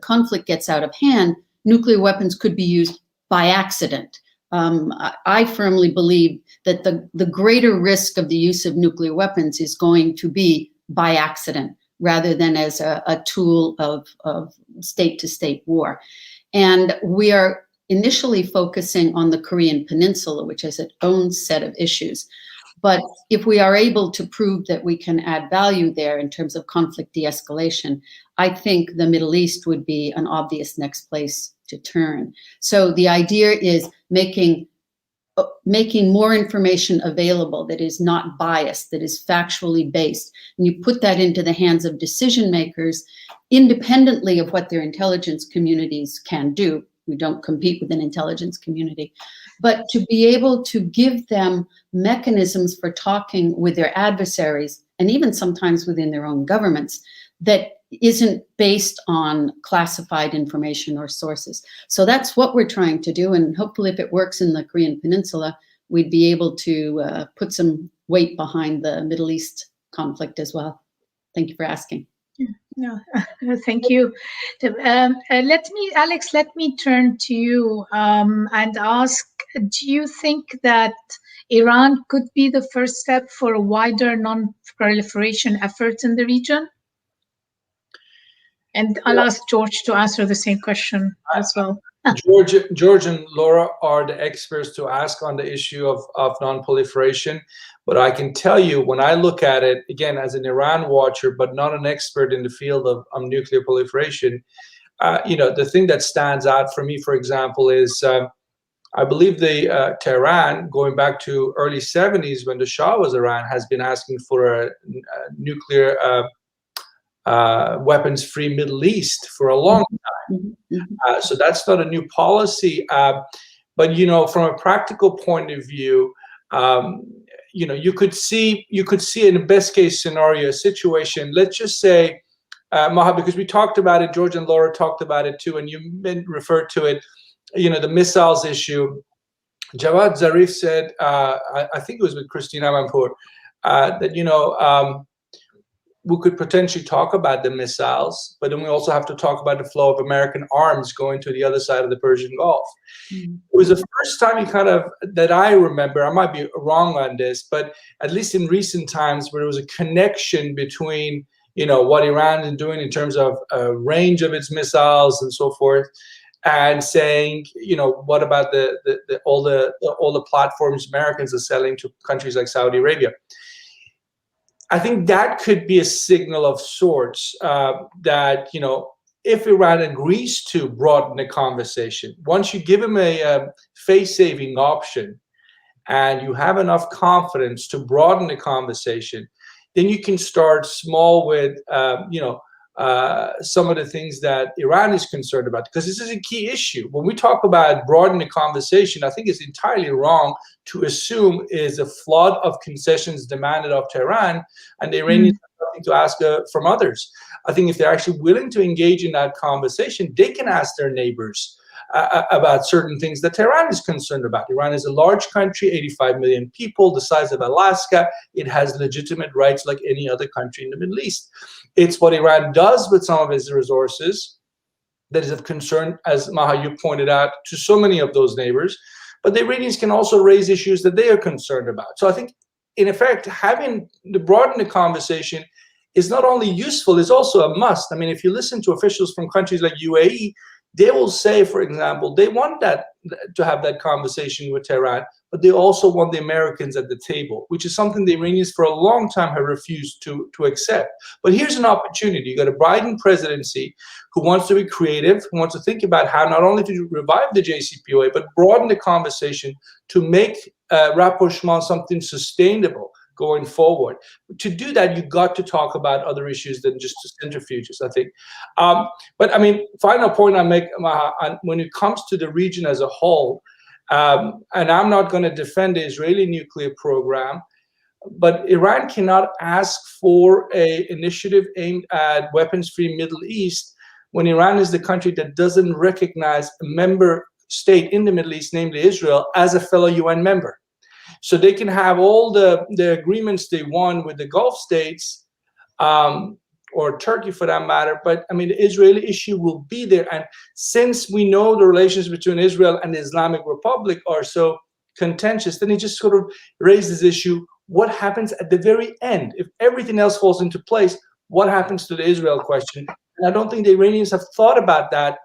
conflict gets out of hand, nuclear weapons could be used by accident. I firmly believe that the greater risk of the use of nuclear weapons is going to be by accident rather than as a tool of state-to-state war. And we are initially focusing on the Korean Peninsula, which has its own set of issues. But if we are able to prove that we can add value there in terms of conflict de-escalation, I think the Middle East would be an obvious next place to turn. So the idea is making more information available that is not biased, that is factually based. And you put that into the hands of decision makers independently of what their intelligence communities can do. We don't compete with an intelligence community. But to be able to give them mechanisms for talking with their adversaries, and even sometimes within their own governments, that isn't based on classified information or sources. So that's what we're trying to do. And hopefully if it works in the Korean Peninsula, we'd be able to put some weight behind the Middle East conflict as well. Thank you for asking. No, thank you. Alex, let me turn to you and ask, do you think that Iran could be the first step for a wider non-proliferation effort in the region? And I'll ask George to answer the same question as well. George and Laura are the experts to ask on the issue of non-proliferation. But I can tell you, when I look at it, again, as an Iran watcher, but not an expert in the field of nuclear proliferation, the thing that stands out for me, for example, is I believe Tehran, going back to early 70s when the Shah was around, has been asking for a nuclear weapons-free Middle East for a long time. So that's not a new policy. But from a practical point of view, you could see in a best case scenario situation. Let's just say, Maha, because we talked about it, George and Laura talked about it too, and you referred to it. The missiles issue. Jawad Zarif said, I think it was with Christina Amanpour, that we could potentially talk about the missiles, but then we also have to talk about the flow of American arms going to the other side of the Persian Gulf. It was the first time that I remember, I might be wrong on this, but at least in recent times, where there was a connection between what Iran is doing in terms of range of its missiles and so forth, and saying, what about all the platforms Americans are selling to countries like Saudi Arabia? I think that could be a signal of sorts that, if Iran agrees to broaden the conversation, once you give them a face-saving option and you have enough confidence to broaden the conversation, then you can start small with, some of the things that Iran is concerned about, because this is a key issue. When we talk about broadening the conversation, I think it's entirely wrong to assume is a flood of concessions demanded of Tehran, and the Iranians have nothing to ask from others. I think if they're actually willing to engage in that conversation, they can ask their neighbors about certain things that Tehran is concerned about. Iran is a large country, 85 million people, the size of Alaska. It has legitimate rights like any other country in the Middle East. It's what Iran does with some of its resources that is of concern, as Maha, you pointed out, to so many of those neighbors. But the Iranians can also raise issues that they are concerned about. So I think, in effect, having to broaden the conversation is not only useful, it's also a must. I mean, if you listen to officials from countries like UAE, they will say, for example, they want to have that conversation with Tehran, but they also want the Americans at the table, which is something the Iranians for a long time have refused to accept. But here's an opportunity. You got a Biden presidency who wants to be creative, who wants to think about how not only to revive the JCPOA, but broaden the conversation to make rapprochement something sustainable going forward. To do that, you've got to talk about other issues than just centrifuges, I think. But I mean, final point I make, when it comes to the region as a whole, and I'm not going to defend the Israeli nuclear program, but Iran cannot ask for an initiative aimed at weapons-free Middle East when Iran is the country that doesn't recognize a member state in the Middle East, namely Israel, as a fellow UN member. So they can have all the agreements they want with the Gulf states, or Turkey for that matter, but I mean, the Israeli issue will be there. And since we know the relations between Israel and the Islamic Republic are so contentious, then it just sort of raises this issue, what happens at the very end? If everything else falls into place, what happens to the Israel question? And I don't think the Iranians have thought about that.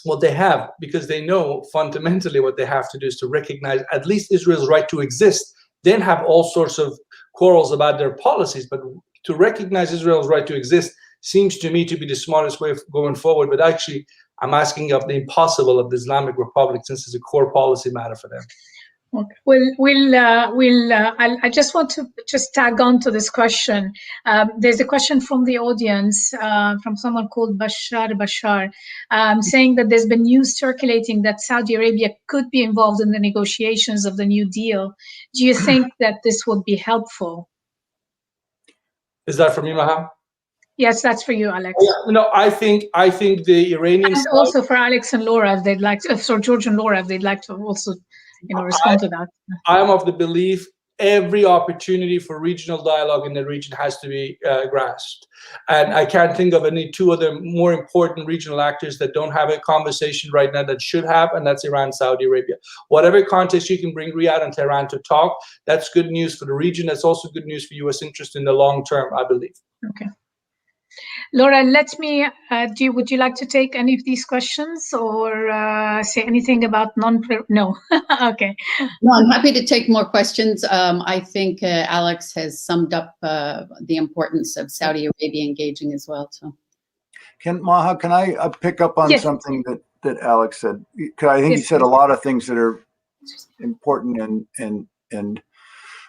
Well, they have, because they know fundamentally what they have to do is to recognize at least Israel's right to exist, then have all sorts of quarrels about their policies. But to recognize Israel's right to exist seems to me to be the smartest way of going forward. But actually, I'm asking of the impossible of the Islamic Republic, since it's a core policy matter for them. Okay. I just want to tag on to this question. There's a question from the audience, from someone called Bashar, saying that there's been news circulating that Saudi Arabia could be involved in the negotiations of the New Deal. Do you think that this would be helpful? Is that for me, Maha? Yes, that's for you, Alex. Yeah, no, I think the Iranians, and also for Alex and Laura, if they'd like to, for George and Laura, if they'd like to also, respond to that. I'm of the belief every opportunity for regional dialogue in the region has to be grasped. And I can't think of any two other more important regional actors that don't have a conversation right now that should have, and that's Iran, Saudi Arabia. Whatever context you can bring Riyadh and Tehran to talk, that's good news for the region. That's also good news for U.S. interest in the long term, I believe. Okay. Laura, would you like to take any of these questions or say anything about no? Okay. No, I'm happy to take more questions. I think Alex has summed up the importance of Saudi Arabia engaging as well. So, Maha, can I pick up on something that Alex said? I think he said a lot of things that are important and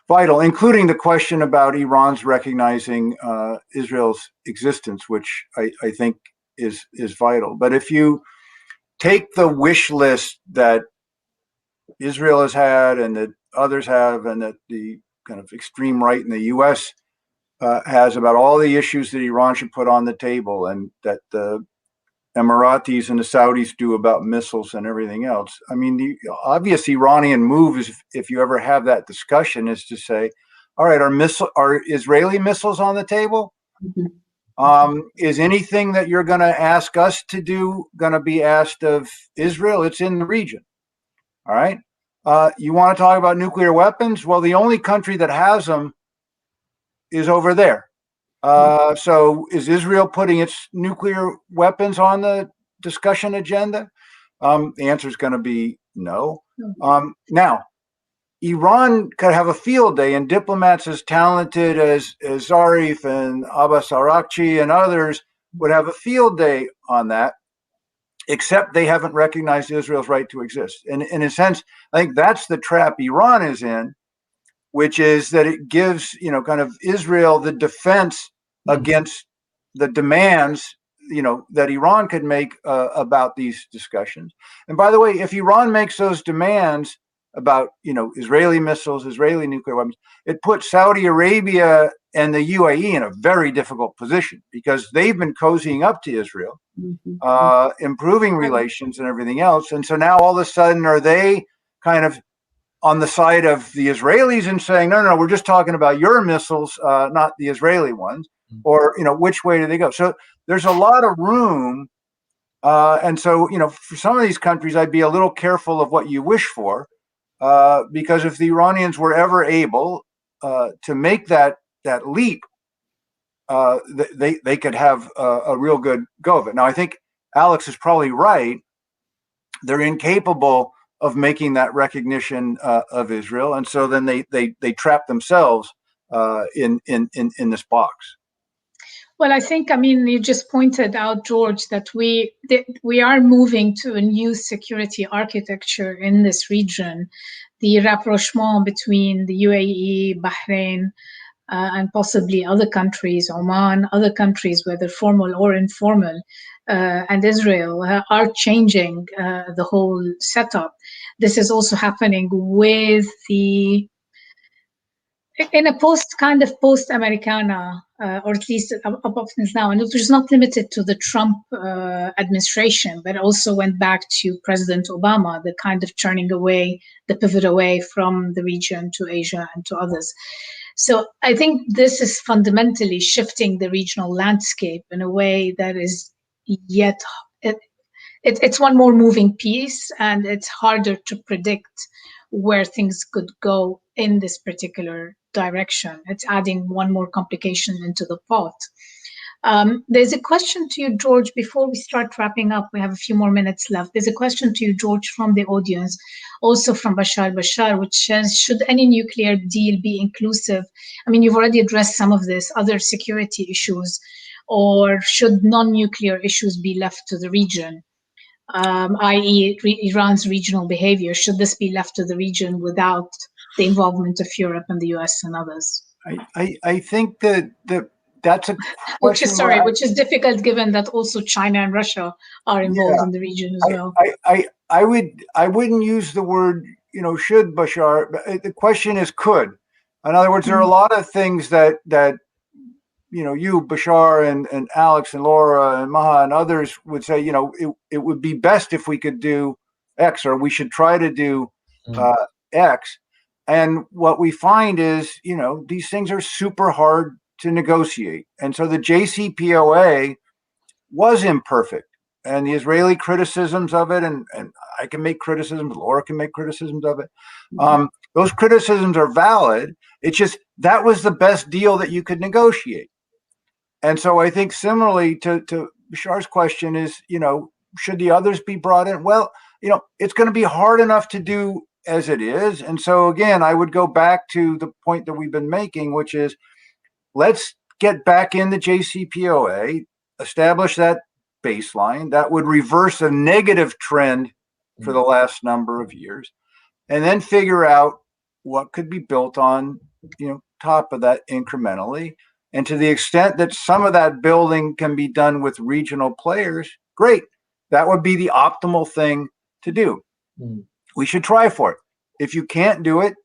vital, including the question about Iran's recognizing Israel's existence, which I think is vital. But if you take the wish list that Israel has had and that others have, and that the kind of extreme right in the U.S. Has about all the issues that Iran should put on the table, and that the Emiratis and the Saudis do about missiles and everything else. I mean, the obvious Iranian move is, if you ever have that discussion, is to say, all right, are Israeli missiles on the table? Mm-hmm. Is anything that you're going to ask us to do going to be asked of Israel? It's in the region. All right. You want to talk about nuclear weapons? Well, the only country that has them is over there. So is Israel putting its nuclear weapons on the discussion agenda? The answer is going to be no. Now, Iran could have a field day, and diplomats as talented as Zarif and Abbas Araghchi and others would have a field day on that, except they haven't recognized Israel's right to exist. And in a sense, I think that's the trap Iran is in, which is that it gives, kind of Israel the defense against the demands, that Iran could make about these discussions. And by the way, if Iran makes those demands about, Israeli missiles, Israeli nuclear weapons, it puts Saudi Arabia and the UAE in a very difficult position, because they've been cozying up to Israel, improving relations and everything else. And so now all of a sudden, are they kind of on the side of the Israelis and saying, no, we're just talking about your missiles, not the Israeli ones? Or, which way do they go? So there's a lot of room. And so, for some of these countries, I'd be a little careful of what you wish for, because if the Iranians were ever able to make that leap, they could have a real good go of it. Now, I think Alex is probably right. They're incapable of making that recognition of Israel, and so then they trap themselves in this box. Well, I think, you just pointed out, George, that we are moving to a new security architecture in this region. The rapprochement between the UAE, Bahrain, and possibly other countries, Oman, other countries, whether formal or informal, and Israel are changing the whole setup. This is also happening with in a post-Americana, or at least up until now, and it was not limited to the Trump administration, but also went back to President Obama, the kind of the pivot away from the region to Asia and to others. So I think this is fundamentally shifting the regional landscape in a way that is it's one more moving piece, and it's harder to predict where things could go in this particular direction. It's adding one more complication into the pot. There's a question to you, George, before we start wrapping up. We have a few more minutes left. There's a question to you, George, from the audience, also from Bashar, which says, should any nuclear deal be inclusive? You've already addressed some of this, other security issues, or should non-nuclear issues be left to the region? I.e. Iran's regional behavior, should this be left to the region without the involvement of Europe and the US and others? I think that that's a question which is difficult, given that also China and Russia are involved in the region as well. I wouldn't use the word, should, Bashar. The question is could. In other words, there are a lot of things that you, Bashar, and Alex and Laura and Maha and others would say, it would be best if we could do X, or we should try to do X. And what we find is, these things are super hard to negotiate. And so the JCPOA was imperfect. And the Israeli criticisms of it, and I can make criticisms, Laura can make criticisms of it. Those criticisms are valid. It's just that was the best deal that you could negotiate. And so I think similarly to Bashar's question is, should the others be brought in? Well, it's going to be hard enough to do as it is. And so again, I would go back to the point that we've been making, which is let's get back in the JCPOA, establish that baseline that would reverse a negative trend for the last number of years, and then figure out what could be built on top of that incrementally. And to the extent that some of that building can be done with regional players, great. That would be the optimal thing to do. We should try for it. If you can't do it,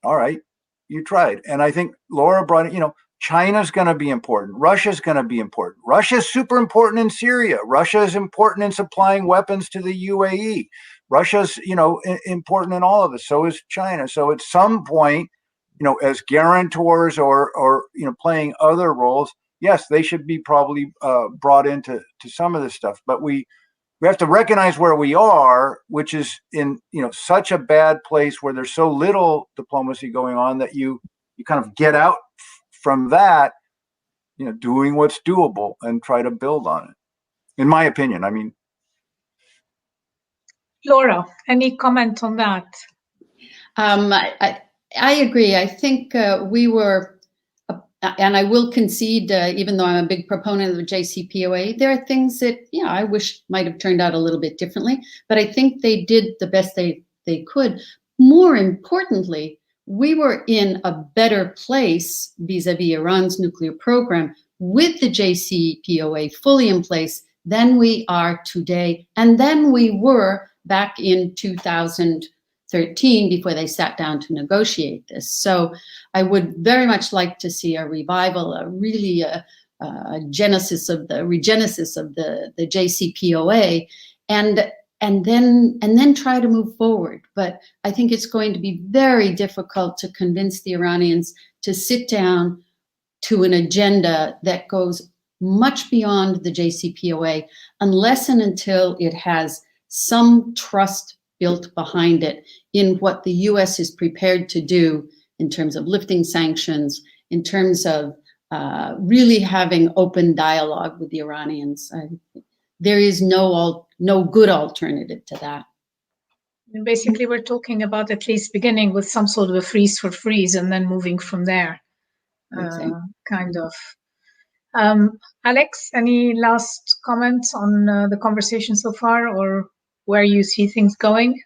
all right, you tried. And I think Laura brought it, China's going to be important. Russia's going to be important. Russia's super important in Syria. Russia is important in supplying weapons to the UAE. Russia's, important in all of this. So is China. So at some point, as guarantors or playing other roles, yes, they should be probably brought into some of this stuff. But we have to recognize where we are, which is in such a bad place where there's so little diplomacy going on that you kind of get out from that, doing what's doable and try to build on it. In my opinion, Laura, any comment on that? I agree. I think we were, and I will concede, even though I'm a big proponent of the JCPOA, there are things that, I wish might have turned out a little bit differently, but I think they did the best they could. More importantly, we were in a better place vis-a-vis Iran's nuclear program with the JCPOA fully in place than we are today, and then we were back in 2013 before they sat down to negotiate this. So I would very much like to see a revival, a regenesis of the JCPOA, and then try to move forward. But I think it's going to be very difficult to convince the Iranians to sit down to an agenda that goes much beyond the JCPOA, unless and until it has some trust built behind it in what the US is prepared to do in terms of lifting sanctions, in terms of really having open dialogue with the Iranians. There is no good alternative to that. Basically, we're talking about at least beginning with some sort of a freeze for freeze and then moving from there, kind of. Alex, any last comments on the conversation so far, or where you see things going?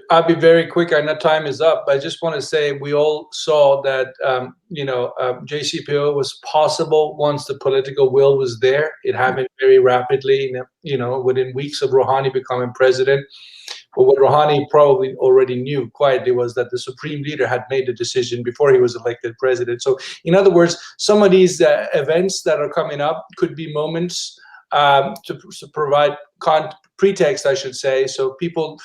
I'll be very quick. I know time is up. I just want to say we all saw that JCPOA was possible once the political will was there. It happened very rapidly, within weeks of Rouhani becoming president. But what Rouhani probably already knew quietly was that the supreme leader had made the decision before he was elected president. So, in other words, some of these events that are coming up could be moments to provide pretext, I should say. So people's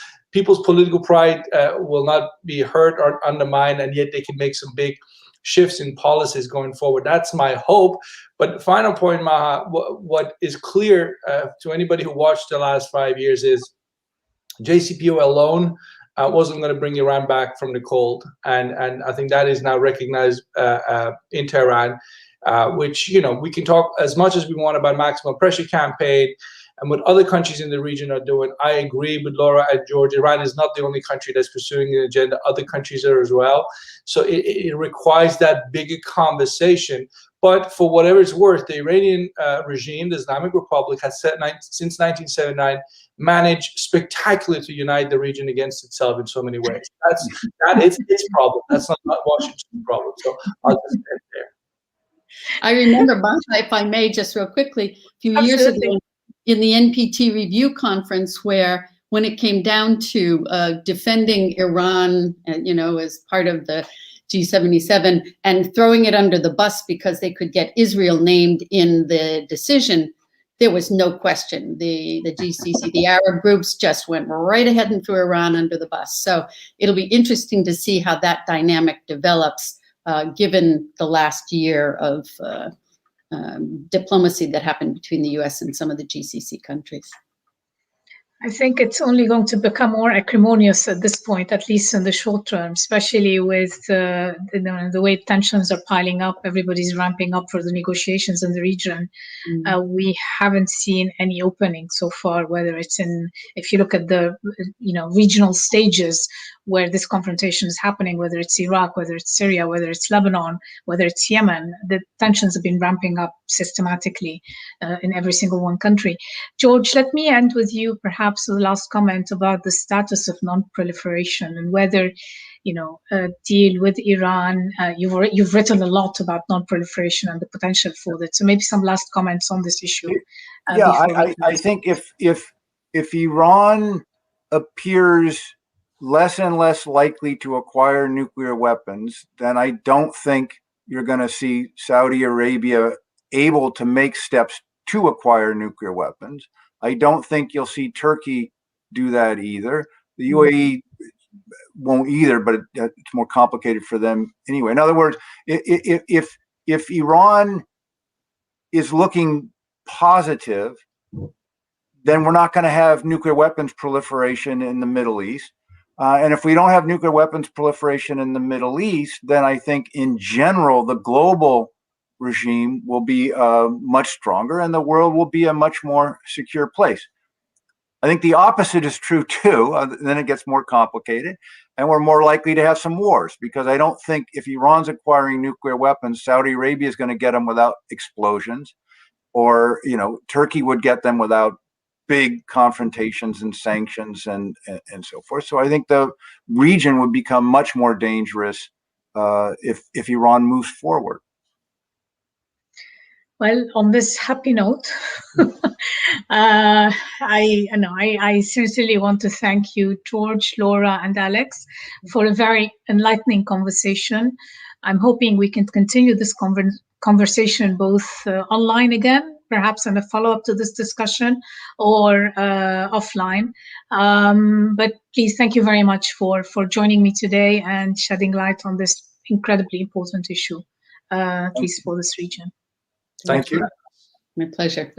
political pride will not be hurt or undermined, and yet they can make some big shifts in policies going forward. That's my hope. But final point, Maha, what is clear to anybody who watched the last 5 years is JCPOA alone wasn't going to bring Iran back from the cold. And I think that is now recognized in Tehran, which, we can talk as much as we want about maximum pressure campaign and what other countries in the region are doing. I agree with Laura and George. Iran is not the only country that's pursuing an agenda. Other countries are as well. So it requires that bigger conversation. But for whatever it's worth, the Iranian regime, the Islamic Republic, has since 1979 managed spectacularly to unite the region against itself in so many ways. That is its problem. That's not Washington's problem. So I'll just end there. I remember, Banta, if I may, just real quickly, a few years ago in the NPT review conference, where when it came down to defending Iran, as part of the G77 and throwing it under the bus because they could get Israel named in the decision, there was no question. The GCC, the Arab groups, just went right ahead and threw Iran under the bus. So it'll be interesting to see how that dynamic develops, given the last year of diplomacy that happened between the US and some of the GCC countries. I think it's only going to become more acrimonious at this point, at least in the short term, especially with the way tensions are piling up. Everybody's ramping up for the negotiations in the region. We haven't seen any opening so far, whether it's if you look at the regional stages where this confrontation is happening, whether it's Iraq, whether it's Syria, whether it's Lebanon, whether it's Yemen, the tensions have been ramping up systematically in every single one country. George, let me end with you, perhaps. perhaps the last comment about the status of non-proliferation and whether, deal with Iran. You've written a lot about non-proliferation and the potential for that. So maybe some last comments on this issue. Yeah, I think if Iran appears less and less likely to acquire nuclear weapons, then I don't think you're going to see Saudi Arabia able to make steps to acquire nuclear weapons. I don't think you'll see Turkey do that either. The UAE won't either, but it's more complicated for them anyway. In other words, if Iran is looking positive, then we're not going to have nuclear weapons proliferation in the Middle East. And if we don't have nuclear weapons proliferation in the Middle East, then I think in general, the global regime will be much stronger and the world will be a much more secure place. I think the opposite is true too. Then it gets more complicated and we're more likely to have some wars, because I don't think if Iran's acquiring nuclear weapons, Saudi Arabia is going to get them without explosions, or, Turkey would get them without big confrontations and sanctions and so forth. So I think the region would become much more dangerous if Iran moves forward. Well, on this happy note, I sincerely want to thank you, George, Laura, and Alex, for a very enlightening conversation. I'm hoping we can continue this conversation both online again, perhaps in a follow-up to this discussion, or offline. But please, thank you very much for joining me today and shedding light on this incredibly important issue, at least for this region. Thank you. My pleasure.